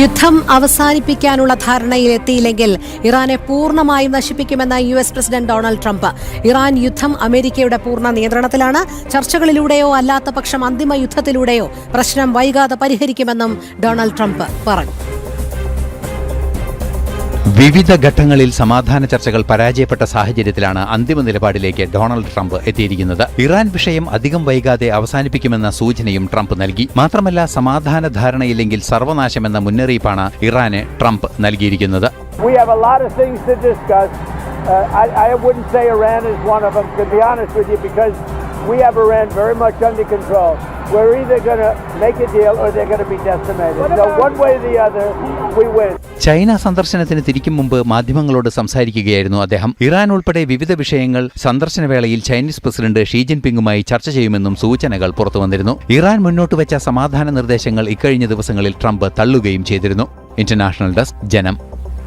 യുദ്ധം അവസാനിപ്പിക്കാനുള്ള ധാരണയിലെത്തിയില്ലെങ്കിൽ ഇറാനെ പൂർണ്ണമായും നശിപ്പിക്കുമെന്ന് US president Donald Trump. Iran യുദ്ധം അമേരിക്കയുടെ പൂർണ്ണ നിയന്ത്രണത്തിലാണ്. ചർച്ചകളിലൂടെയോ അല്ലാത്ത പക്ഷം അന്തിമ യുദ്ധത്തിലൂടെയോ പ്രശ്നം വൈകാതെ പരിഹരിക്കുമെന്നും ഡൊണാൾഡ് ട്രംപ് പറഞ്ഞു. വിവിധ ഘട്ടങ്ങളിൽ സമാധാന ചർച്ചകൾ പരാജയപ്പെട്ട സാഹചര്യത്തിലാണ് അന്തിമ നിലപാടിലേക്ക് ഡൊണാൾഡ് ട്രംപ് എത്തിയിരിക്കുന്നത്. ഇറാൻ വിഷയം അധികം വൈകാതെ അവസാനിപ്പിക്കുമെന്ന സൂചനയും ട്രംപ് നൽകി. മാത്രമല്ല, സമാധാന ധാരണയില്ലെങ്കിൽ സർവനാശമെന്ന മുന്നറിയിപ്പാണ് ഇറാന് ട്രംപ് നൽകിയിരിക്കുന്നത്. We have Iran very much under control. We're either going to make a deal or they're going to be decimated. So one way or the other, we win. China സന്ദർശനത്തിന് തിരിക്കും മുമ്പ് മാധ്യമങ്ങളോട് സംസാരിക്കുകയായിരുന്നു അദ്ദേഹം. ഇറാൻ ഉൾപ്പെടെ വിവിധ വിഷയങ്ങൾ സന്ദർശനവേളയിൽ ചൈനീസ് പ്രസിഡന്റ് ഷീ ജിൻപിങ്ങുമായി ചർച്ച ചെയ്യുമെന്നും സൂചനകൾ പുറത്തുവന്നിരുന്നു. ഇറാൻ മുന്നോട്ടുവച്ച സമാധാന നിർദ്ദേശങ്ങൾ ഇക്കഴിഞ്ഞ ദിവസങ്ങളിൽ ട്രംപ് തള്ളുകയും ചെയ്തിരുന്നു. ഇന്റർനാഷണൽ ഡെസ്ക്, ജനം.